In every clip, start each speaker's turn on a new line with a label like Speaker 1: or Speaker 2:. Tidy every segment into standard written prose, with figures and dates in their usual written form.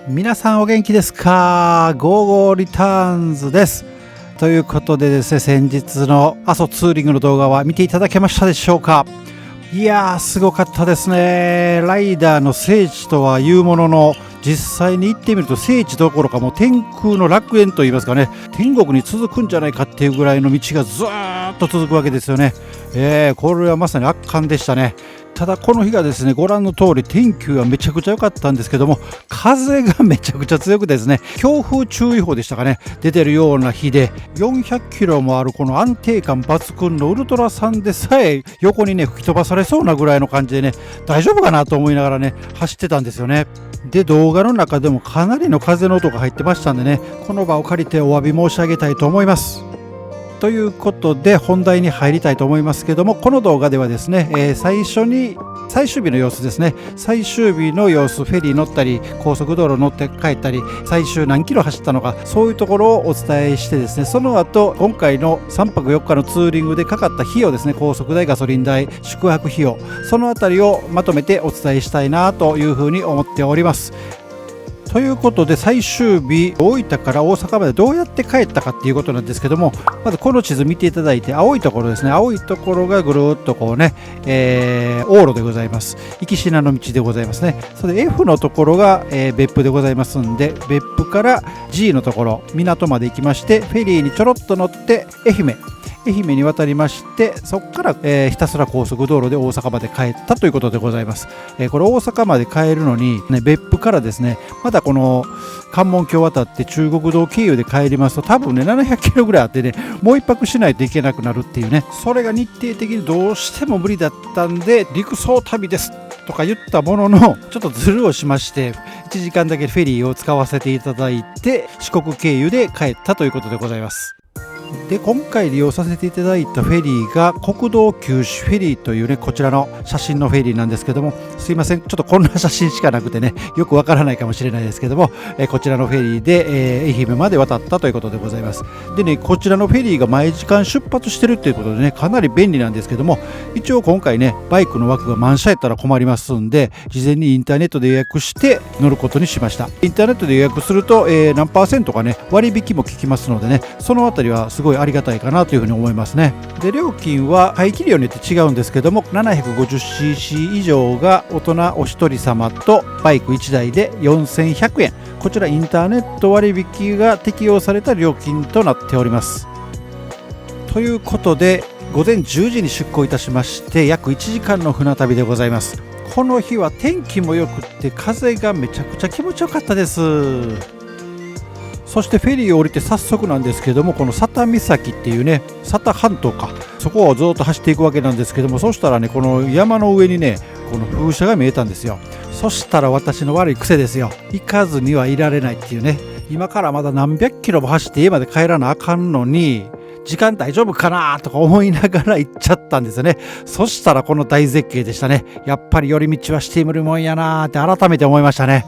Speaker 1: 皆さんお元気ですか？ゴーゴーリターンズです。ということでですね、先日の阿蘇ツーリングの動画は見ていただけましたでしょうか？いやー、すごかったですね。ライダーの聖地とはいうものの、実際に行ってみると聖地どころかもう天空の楽園といいますかね、天国に続くんじゃないかっていうぐらいの道がずーっと続くわけですよね。これはまさに圧巻でしたね。ただこの日がですね、ご覧の通り天気はめちゃくちゃ良かったんですけども、風がめちゃくちゃ強くてですね、強風注意報でしたかね、出てるような日で、400キロもあるこの安定感抜群のウルトラさんでさえ横にね吹き飛ばされそうなぐらいの感じでね、大丈夫かなと思いながらね走ってたんですよね。で、動画の中でもかなりの風の音が入ってましたんでね、この場を借りてお詫び申し上げたいと思います。ということで本題に入りたいと思いますけども、この動画ではですね、最終日の様子ですね、最終日の様子、フェリー乗ったり高速道路乗って帰ったり、最終何キロ走ったのか、そういうところをお伝えしてですね、その後今回の3泊4日のツーリングでかかった費用ですね、高速代、ガソリン代、宿泊費用、そのあたりをまとめてお伝えしたいなというふうに思っております。ということで、最終日大分から大阪までどうやって帰ったかっていうことなんですけども、まずこの地図見ていただいて、青いところですね、青いところがぐるっとこうね、往路でございます。行きしなの道でございますね。それで F のところが、別府でございますんで、別府から G のところ港まで行きまして、フェリーにちょろっと乗って愛媛に渡りまして、そこから、ひたすら高速道路で大阪まで帰ったということでございます。これ大阪まで帰るのに、ね、別府からですね、またこの関門橋を渡って中国道経由で帰りますと、多分ね700キロぐらいあってね、もう一泊しないといけなくなるっていうね、それが日程的にどうしても無理だったんで、陸送旅ですとか言ったものの、ちょっとズルをしまして、1時間だけフェリーを使わせていただいて、四国経由で帰ったということでございます。で、今回利用させていただいたフェリーが国道九州フェリーというね、こちらの写真のフェリーなんですけども、すいません、ちょっとこんな写真しかなくてね、よくわからないかもしれないですけども、こちらのフェリーで、愛媛まで渡ったということでございます。でね、こちらのフェリーが毎時間出発してるということでね、かなり便利なんですけども、一応今回ね、バイクの枠が満車やったら困りますんで、事前にインターネットで予約して乗ることにしました。インターネットで予約すると、何%かね、割引も効きますのでね、そのあたりはすごいありがたいかなというふうに思いますね。で、料金は排気量によって違うんですけども、 750cc 以上が大人お一人様とバイク1台で4100円、こちらインターネット割引が適用された料金となっております。ということで、午前10時に出港いたしまして、約1時間の船旅でございます。この日は天気も良くって風がめちゃくちゃ気持ちよかったです。そしてフェリーを降りて早速なんですけども、この佐多岬っていうね、佐多半島か、そこをずっと走っていくわけなんですけども、そしたらね、この山の上にね、この風車が見えたんですよ。そしたら私の悪い癖ですよ、行かずにはいられないっていうね、今からまだ何百キロも走って家まで帰らなあかんのに、時間大丈夫かなとか思いながら行っちゃったんですよね。そしたらこの大絶景でしたね。やっぱり寄り道はしてみるもんやなーって改めて思いましたね。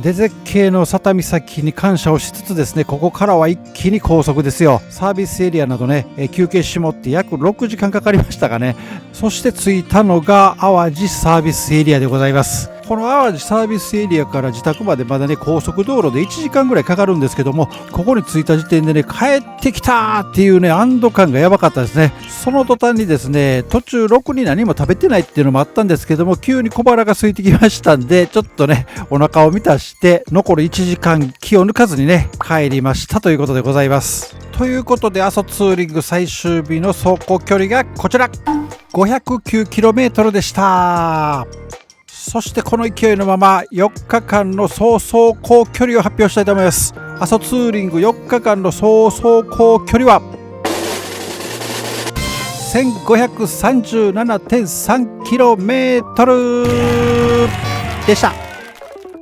Speaker 1: で、絶景の佐多岬に感謝をしつつですね、ここからは一気に高速ですよ。サービスエリアなどね、休憩しもって約6時間かかりましたかね。そして着いたのが淡路サービスエリアでございます。この淡路サービスエリアから自宅までまだね、高速道路で1時間ぐらいかかるんですけども、ここに着いた時点でね、帰ってきたっていうね、安堵感がやばかったですね。その途端にですね、途中ろくに何も食べてないっていうのもあったんですけども、急に小腹が空いてきましたんで、ちょっとね、お腹を満たして残る1時間気を抜かずにね、帰りましたということでございます。ということで、阿蘇ツーリング最終日の走行距離がこちら 509km でした。そしてこの勢いのまま4日間の総走行距離を発表したいと思います。阿蘇ツーリング4日間の総走行距離は 1537.3km でした。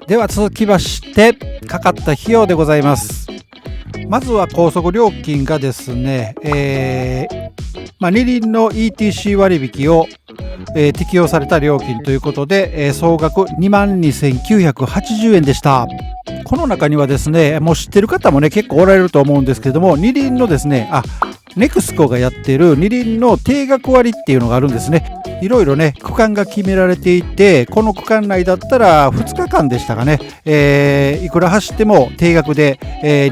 Speaker 1: では続きましてかかった費用でございます。まずは高速料金がですね、二輪の ETC 割引を、適用された料金ということで、総額 22,980 円でした。この中にはですね、もう知ってる方もね結構おられると思うんですけども、二輪のですね、ネクスコがやっている二輪の定額割っていうのがあるんですね。いろいろね区間が決められていて、この区間内だったら2日間でしたかね、いくら走っても定額で、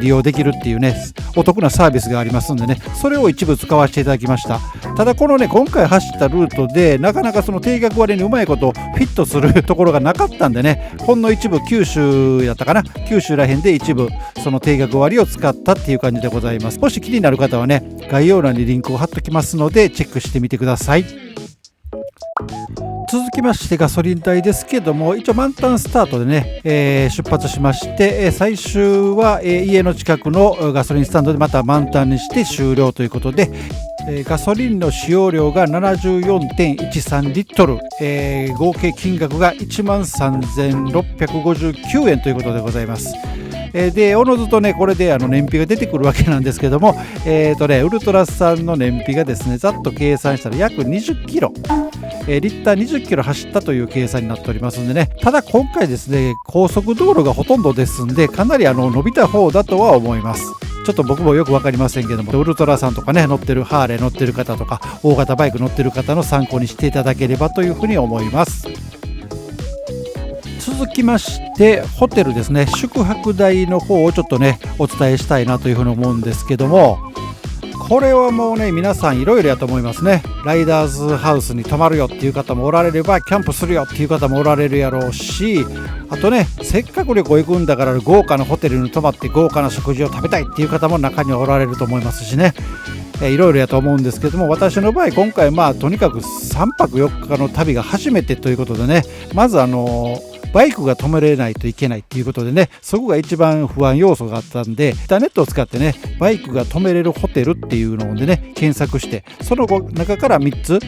Speaker 1: 利用できるっていうねお得なサービスがありますんでね、それを一部使わせていただきました。ただこのね今回走ったルートでなかなかその定額割にうまいことフィットするところがなかったんでね、ほんの一部九州やったかな、九州らへんで一部その定額割を使ったっていう感じでございます。もし気になる方はね概要欄にリンクを貼っておきますのでチェックしてみてください。続きましてガソリン代ですけども、一応満タンスタートでね、出発しまして、最終は、家の近くのガソリンスタンドでまた満タンにして終了ということで、ガソリンの使用量が 74.13 リットル、合計金額が 13,659 円ということでございます。でおのずとねこれで燃費が出てくるわけなんですけども、ウルトラさんの燃費がですねざっと計算したら約20キロ、リッター20キロ走ったという計算になっておりますんでね。ただ今回ですね高速道路がほとんどですんで、かなり伸びた方だとは思います。ちょっと僕もよく分かりませんけども、ウルトラさんとかね乗ってるハーレー乗ってる方とか大型バイク乗ってる方の参考にしていただければというふうに思います。続きましてホテルですね、宿泊代の方をちょっとねお伝えしたいなというふうに思うんですけども、これはもうね皆さんいろいろやと思いますね。ライダーズハウスに泊まるよっていう方もおられれば、キャンプするよっていう方もおられるやろうし、あとねせっかく旅行行くんだから豪華なホテルに泊まって豪華な食事を食べたいっていう方も中にはおられると思いますしね、いろいろやと思うんですけども、私の場合今回とにかく3泊4日の旅が初めてということでね、まずバイクが止めれないといけないっていうことでね、そこが一番不安要素があったんで、インターネットを使ってねバイクが止めれるホテルっていうのでね検索して、その中から3つ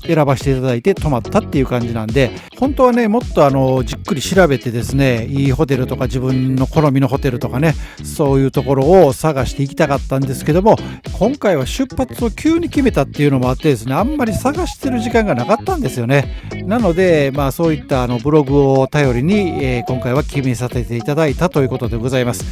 Speaker 1: 選ばせていただいて泊まったっていう感じなんで、本当はねもっとじっくり調べてですね、いいホテルとか自分の好みのホテルとかね、そういうところを探していきたかったんですけども、今回は出発を急に決めたっていうのもあってですね、あんまり探してる時間がなかったんですよね。なのでそういったブログを頼りに、今回は決めさせていただいたということでございます。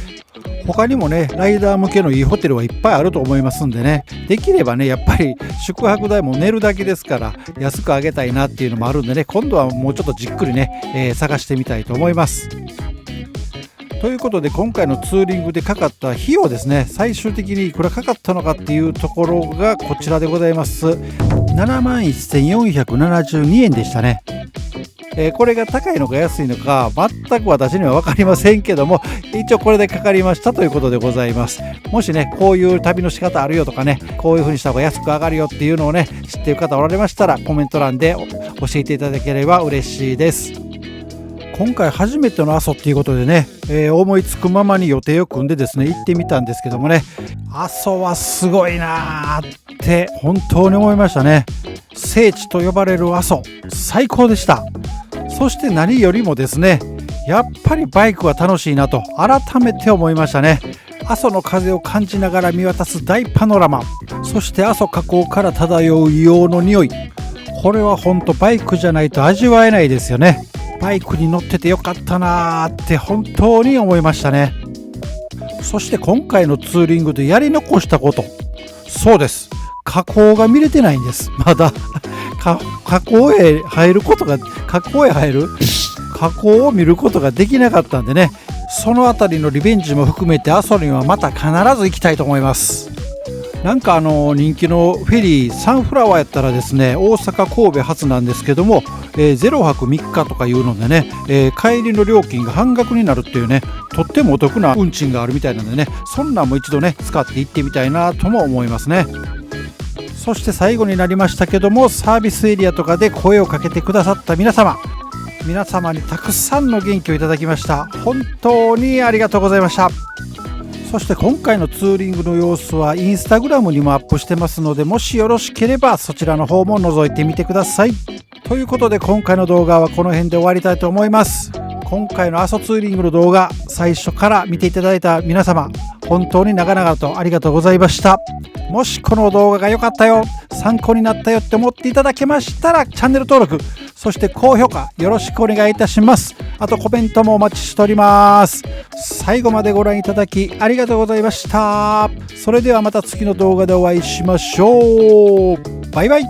Speaker 1: 他にもねライダー向けのいいホテルはいっぱいあると思いますんでね、できればねやっぱり宿泊代も寝るだけですから安くあげたいなっていうのもあるんでね、今度はもうちょっとじっくりね、探してみたいと思います。ということで今回のツーリングでかかった費用ですね、最終的にいくらかかったのかっていうところがこちらでございます。71,472 円でしたね。これが高いのか安いのか全く私には分かりませんけども、一応これでかかりましたということでございます。もしねこういう旅の仕方あるよとかね、こういう風にした方が安く上がるよっていうのをね知っている方おられましたらコメント欄で教えていただければ嬉しいです。今回初めての阿蘇っていうことでね、思いつくままに予定を組んでですね行ってみたんですけどもね、阿蘇はすごいなーって本当に思いましたね。聖地と呼ばれる阿蘇最高でした。そして何よりもですね、やっぱりバイクは楽しいなと改めて思いましたね。阿蘇の風を感じながら見渡す大パノラマ、そして阿蘇火口から漂う硫黄の匂い、これは本当バイクじゃないと味わえないですよね。バイクに乗っててよかったなーって本当に思いましたね。そして今回のツーリングでやり残したこと、そうです、火口が見れてないんです。まだ火口へ入る火口を見ることができなかったんでね、そのあたりのリベンジも含めて阿蘇にはまた必ず行きたいと思います。なんか人気のフェリーサンフラワーやったらですね、大阪神戸発なんですけども、0泊3日とかいうのでね、帰りの料金が半額になるっていうね、とってもお得な運賃があるみたいなのでね、そんなんも一度ね使って行ってみたいなとも思いますね。そして最後になりましたけども、サービスエリアとかで声をかけてくださった皆様にたくさんの元気をいただきました。本当にありがとうございました。そして今回のツーリングの様子はインスタグラムにもアップしてますので、もしよろしければそちらの方も覗いてみてください。ということで今回の動画はこの辺で終わりたいと思います。今回の阿蘇ツーリングの動画、最初から見ていただいた皆様、本当に長々とありがとうございました。もしこの動画が良かったよ、参考になったよって思っていただけましたら、チャンネル登録、そして高評価よろしくお願いいたします。あとコメントもお待ちしております。最後までご覧いただきありがとうございました。それではまた次の動画でお会いしましょう。バイバイ。